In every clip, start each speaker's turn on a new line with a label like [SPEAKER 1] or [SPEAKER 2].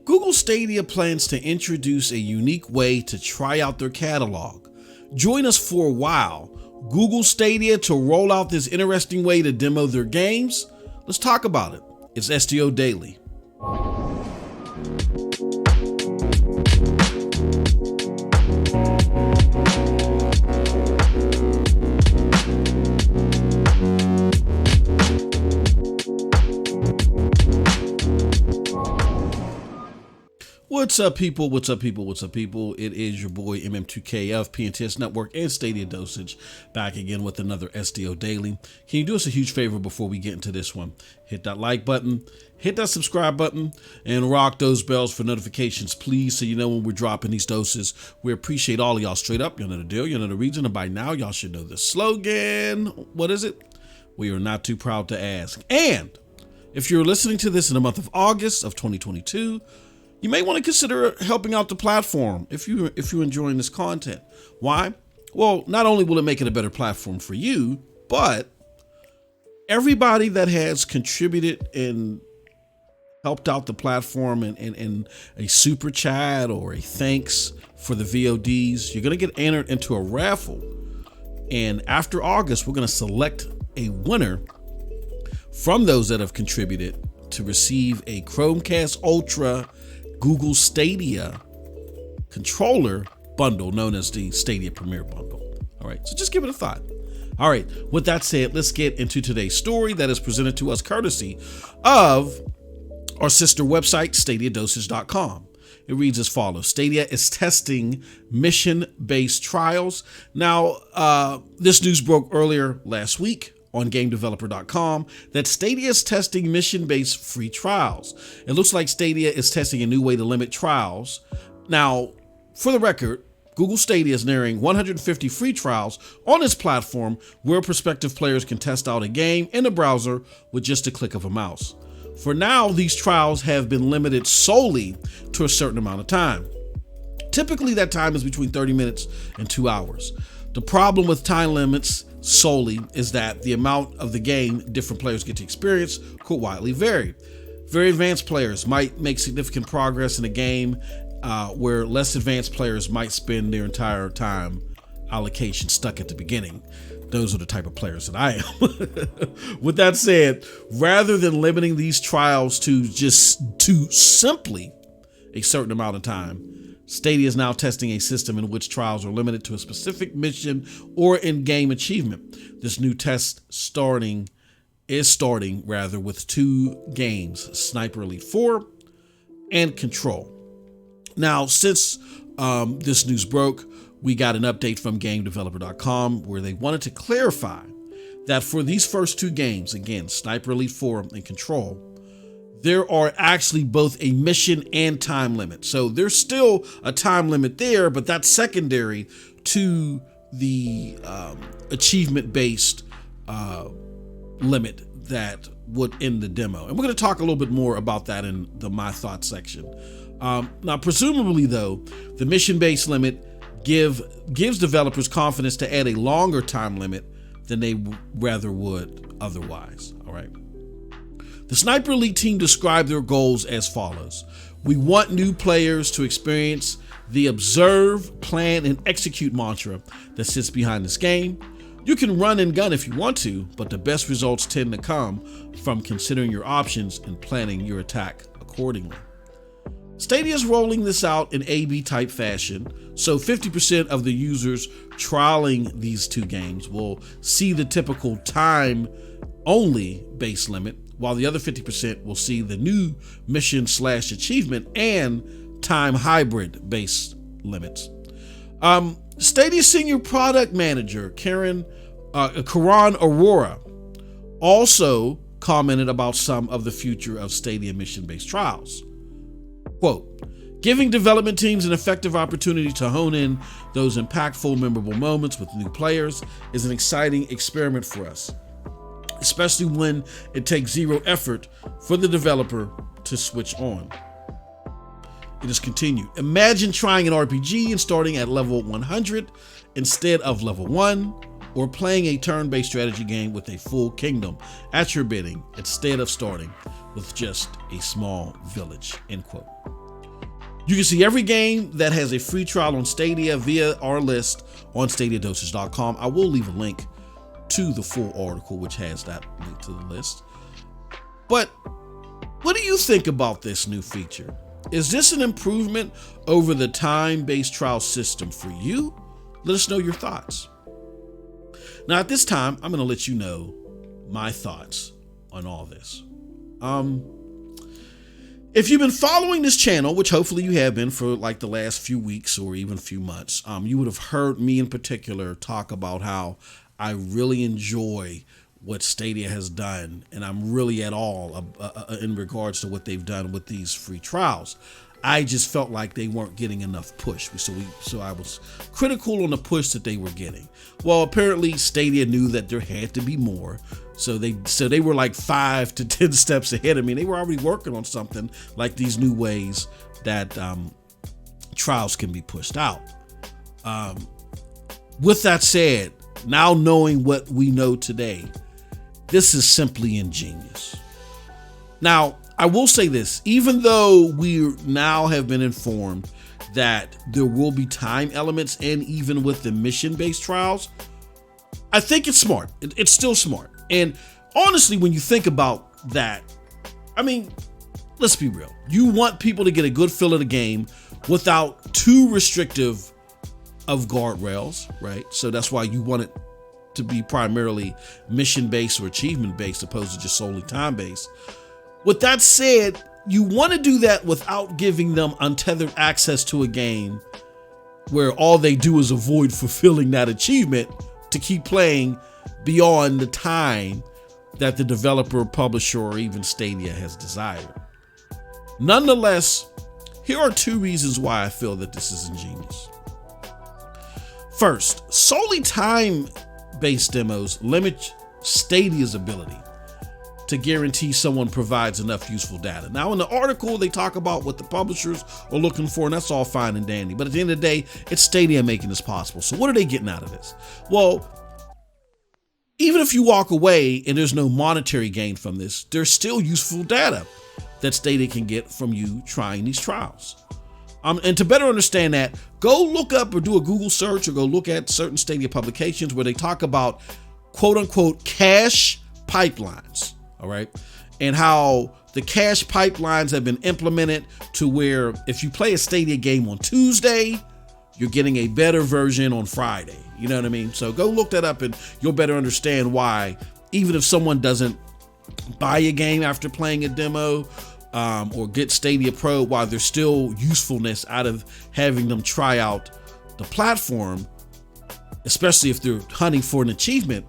[SPEAKER 1] Google Stadia plans to introduce a unique way to try out their catalog. Join us for a while. Google Stadia to roll out this interesting way to demo their games. Let's talk about it. It's STO Daily. What's up, people? What's up, people? What's up, people? It is your boy MM2K of PNTS Network and StadiaDosage back again with another STO Daily. Can you do us a huge favor before we get into this one? Hit that like button, hit that subscribe button, and rock those bells for notifications, please, so you know when we're dropping these doses. We appreciate all of y'all straight up. You know the deal, you know the reason, and by now y'all should know the slogan. What is it? We are not too proud to ask. And if you're listening to this in the month of August of 2022, you may want to consider helping out the platform if you're enjoying this content. Why? Well, not only will it make it a better platform for you, but everybody that has contributed and helped out the platform in a super chat or a thanks for the VODs, you're going to get entered into a raffle. And after August, we're going to select a winner from those that have contributed to receive a Chromecast Ultra Google Stadia controller bundle known as the Stadia Premier Bundle. All right, so just give it a thought. All right, with that said, let's get into today's story that is presented to us courtesy of our sister website, StadiaDosage.com. It reads as follows. Stadia is testing mission-based trials. Now, this news broke earlier last week on GameDeveloper.com that Stadia is testing mission-based free trials. It looks like Stadia is testing a new way to limit trials. Now, for the record, Google Stadia is nearing 150 free trials on its platform where prospective players can test out a game in the browser with just a click of a mouse. For now, these trials have been limited solely to a certain amount of time. Typically, that time is between 30 minutes and 2 hours. The problem with time limits solely is that the amount of the game different players get to experience could widely vary. Very advanced players might make significant progress in a game where less advanced players might spend their entire time allocation stuck at the beginning. Those are the type of players that I am. With that said, rather than limiting these trials to simply a certain amount of time, Stadia is now testing a system in which trials are limited to a specific mission or in-game achievement. This new test is starting with two games, Sniper Elite 4 and Control. Now, since this news broke, we got an update from GameDeveloper.com where they wanted to clarify that for these first two games, again, Sniper Elite 4 and Control, there are actually both a mission and time limit. So there's still a time limit there, but that's secondary to the achievement-based limit that would end the demo. And we're going to talk a little bit more about that in the My Thoughts section. Now, presumably, though, the mission-based limit gives developers confidence to add a longer time limit than they rather would otherwise. All right. The Sniper Elite team described their goals as follows. We want new players to experience the observe, plan, and execute mantra that sits behind this game. You can run and gun if you want to, but the best results tend to come from considering your options and planning your attack accordingly. Stadia is rolling this out in A/B type fashion, so 50% of the users trialing these two games will see the typical time-only base limit, while the other 50% will see the new mission/achievement and time hybrid base limits. Stadia senior product manager Karan Arora also commented about some of the future of Stadia mission-based trials. Quote, giving development teams an effective opportunity to hone in those impactful, memorable moments with new players is an exciting experiment for us, especially when it takes zero effort for the developer to switch on. It is continued. Imagine trying an RPG and starting at level 100 instead of level 1, or playing a turn-based strategy game with a full kingdom at your bidding instead of starting with just a small village, end quote. You can see every game that has a free trial on Stadia via our list on StadiaDosage.com. I will leave a link to the full article, which has that link to the list. But what do you think about this new feature? Is this an improvement over the time-based trial system for you? Let us know your thoughts. Now, at this time, I'm going to let you know my thoughts on all this. If you've been following this channel, which hopefully you have been for like the last few weeks or even few months, you would have heard me in particular talk about how I really enjoy what Stadia has done, and I'm really at all in regards to what they've done with these free trials. I just felt like they weren't getting enough push. So I was critical on the push that they were getting. Well, apparently Stadia knew that there had to be more. So they were like 5 to 10 steps ahead of me. They were already working on something like these new ways that trials can be pushed out. With that said, now knowing what we know today, this is simply ingenious. Now, I will say this, even though we now have been informed that there will be time elements and even with the mission-based trials, I think it's smart. It's still smart. And honestly, when you think about that, I mean, let's be real. You want people to get a good feel of the game without too restrictive of guardrails, right? So that's why you want it to be primarily mission-based or achievement-based opposed to just solely time-based. With that said, you want to do that without giving them untethered access to a game where all they do is avoid fulfilling that achievement to keep playing beyond the time that the developer, publisher, or even Stadia has desired. Nonetheless, here are 2 reasons why I feel that this is ingenious. First, solely time-based demos limit Stadia's ability to guarantee someone provides enough useful data. Now, in the article, they talk about what the publishers are looking for, and that's all fine and dandy. But at the end of the day, it's Stadia making this possible. So what are they getting out of this? Well, even if you walk away and there's no monetary gain from this, there's still useful data that Stadia can get from you trying these trials. And to better understand that, go look up or do a Google search or go look at certain Stadia publications where they talk about quote unquote cache pipelines. All right. And how the cache pipelines have been implemented to where if you play a Stadia game on Tuesday, you're getting a better version on Friday. You know what I mean? So go look that up and you'll better understand why, even if someone doesn't buy a game after playing a demo or get Stadia Pro, why there's still usefulness out of having them try out the platform, especially if they're hunting for an achievement,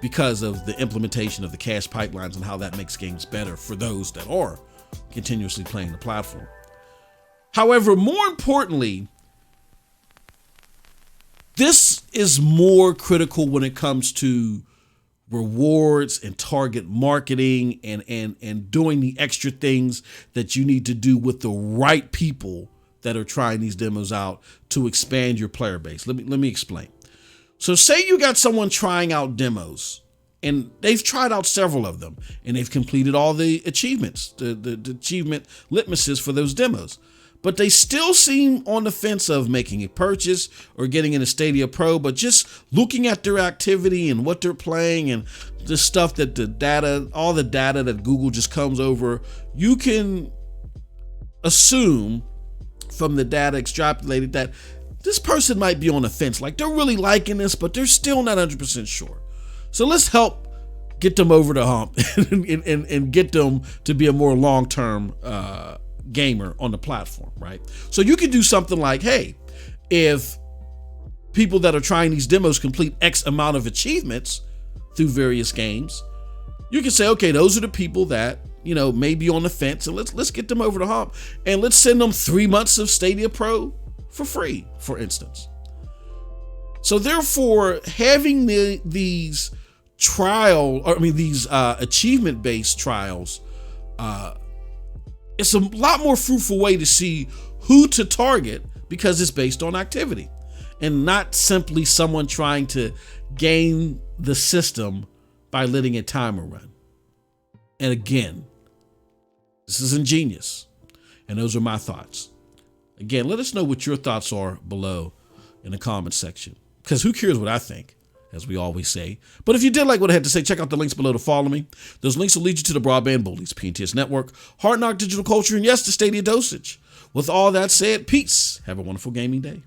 [SPEAKER 1] because of the implementation of the cache pipelines and how that makes games better for those that are continuously playing the platform. However, more importantly, this is more critical when it comes to rewards and target marketing and doing the extra things that you need to do with the right people that are trying these demos out to expand your player base. Let me explain. So say you got someone trying out demos and they've tried out several of them and they've completed all the achievements, the achievement litmuses for those demos, but they still seem on the fence of making a purchase or getting in a Stadia Pro, but just looking at their activity and what they're playing and the stuff that the data, all the data that Google just comes over, you can assume from the data extrapolated that this person might be on the fence. Like they're really liking this, but they're still not 100% sure. So let's help get them over the hump and get them to be a more long-term gamer on the platform, right? So you can do something like, hey, if people that are trying these demos complete X amount of achievements through various games, you can say, okay, those are the people that, you know, may be on the fence, and let's get them over the hump, and let's send them 3 months of Stadia Pro for free, for instance. So therefore, having these achievement-based trials, it's a lot more fruitful way to see who to target because it's based on activity and not simply someone trying to game the system by letting a timer run. And again, this is ingenious. And those are my thoughts. Again, let us know what your thoughts are below in the comment section, because who cares what I think, as we always say. But if you did like what I had to say, check out the links below to follow me. Those links will lead you to the Broadband Bullies, PNTS Network, Hard Knock Digital Culture, and yes, the Stadia Dosage. With all that said, peace. Have a wonderful gaming day.